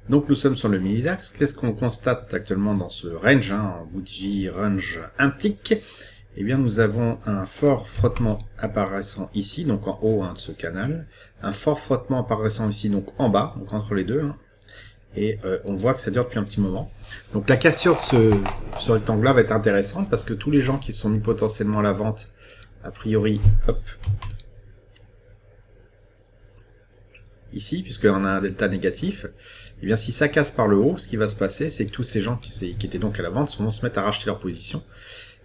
Donc nous sommes sur le mini DAX. Qu'est-ce qu'on constate actuellement dans ce range, en bougie range un tick? Eh bien nous avons un fort frottement apparaissant ici, donc en haut de ce canal, un fort frottement apparaissant ici, donc en bas, donc entre les deux, et on voit que ça dure depuis un petit moment. Donc la cassure de ce rectangle-là va être intéressante parce que tous les gens qui sont mis potentiellement à la vente, a priori, hop, ici, puisqu'on a un delta négatif, et bien si ça casse par le haut, ce qui va se passer, c'est que tous ces gens qui étaient donc à la vente vont se mettre à racheter leur position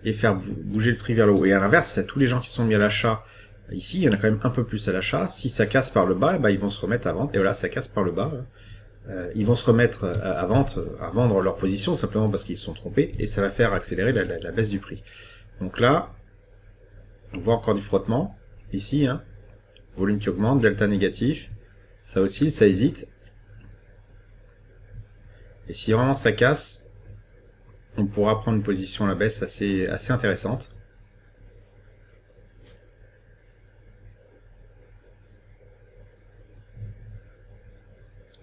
et faire bouger le prix vers le haut. Et à l'inverse, tous les gens qui sont mis à l'achat, ici, il y en a quand même un peu plus à l'achat, si ça casse par le bas, ils vont se remettre à vendre, et voilà, ça casse par le bas, ils vont se remettre à vendre leur position, simplement parce qu'ils se sont trompés, et ça va faire accélérer la baisse du prix. Donc là, on voit encore du frottement, ici, volume qui augmente, delta négatif, ça oscille, ça hésite. Et si vraiment ça casse, on pourra prendre une position à la baisse assez intéressante.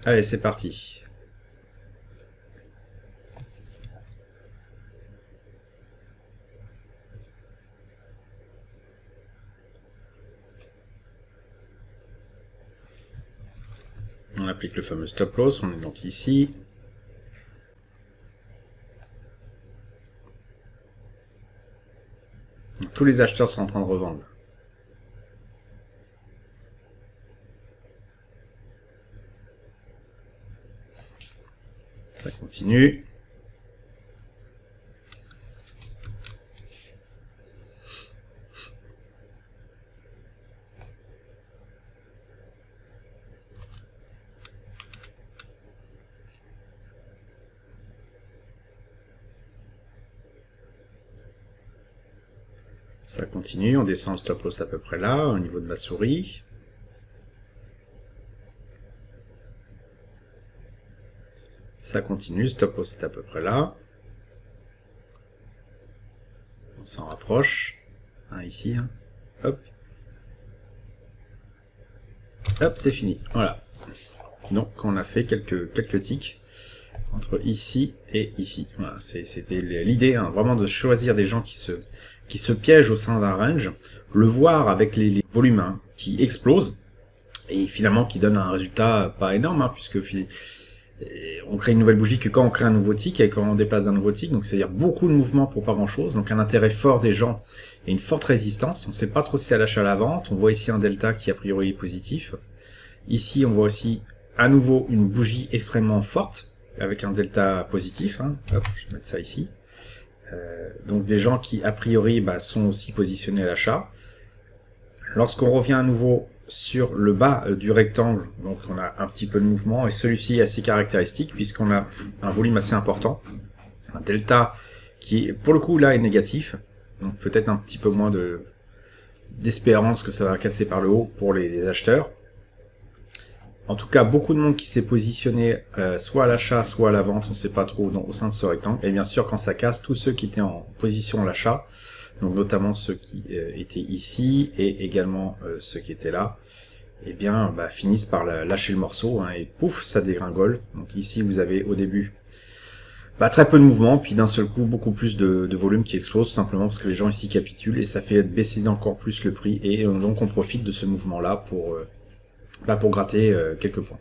Allez, c'est parti. On applique le fameux stop loss, on est donc ici. Tous les acheteurs sont en train de revendre. Ça continue. Ça continue, on descend le stop loss à peu près là, au niveau de ma souris. Ça continue, stop loss est à peu près là. On s'en rapproche. Ici, hop. Hop, c'est fini, voilà. Donc on a fait quelques ticks entre ici et ici. Voilà, c'était l'idée, vraiment de choisir des gens qui se piègent au sein d'un range, le voir avec les volumes qui explosent, et finalement qui donnent un résultat pas énorme, puisque on crée une nouvelle bougie que quand on crée un nouveau tick et quand on déplace un nouveau tick, donc c'est-à-dire beaucoup de mouvements pour pas grand-chose, donc un intérêt fort des gens et une forte résistance. On ne sait pas trop si c'est à l'achat à la vente. On voit ici un delta qui a priori est positif. Ici, on voit aussi à nouveau une bougie extrêmement forte avec un delta positif. Hop, je vais mettre ça ici. Donc des gens qui a priori sont aussi positionnés à l'achat. Lorsqu'on revient à nouveau sur le bas du rectangle, donc on a un petit peu de mouvement, et celui-ci est assez caractéristique puisqu'on a un volume assez important, un delta qui pour le coup là est négatif, donc peut-être un petit peu moins d'espérance que ça va casser par le haut pour les acheteurs. En tout cas, beaucoup de monde qui s'est positionné soit à l'achat, soit à la vente, on ne sait pas trop au sein de ce rectangle. Et bien sûr, quand ça casse, tous ceux qui étaient en position à l'achat, donc notamment ceux qui étaient ici et également ceux qui étaient là, eh bien finissent par lâcher le morceau et pouf, ça dégringole. Donc ici, vous avez au début très peu de mouvement, puis d'un seul coup, beaucoup plus de volume qui explose, tout simplement parce que les gens ici capitulent et ça fait baisser encore plus le prix. Et donc on profite de ce mouvement-là pour gratter quelques points.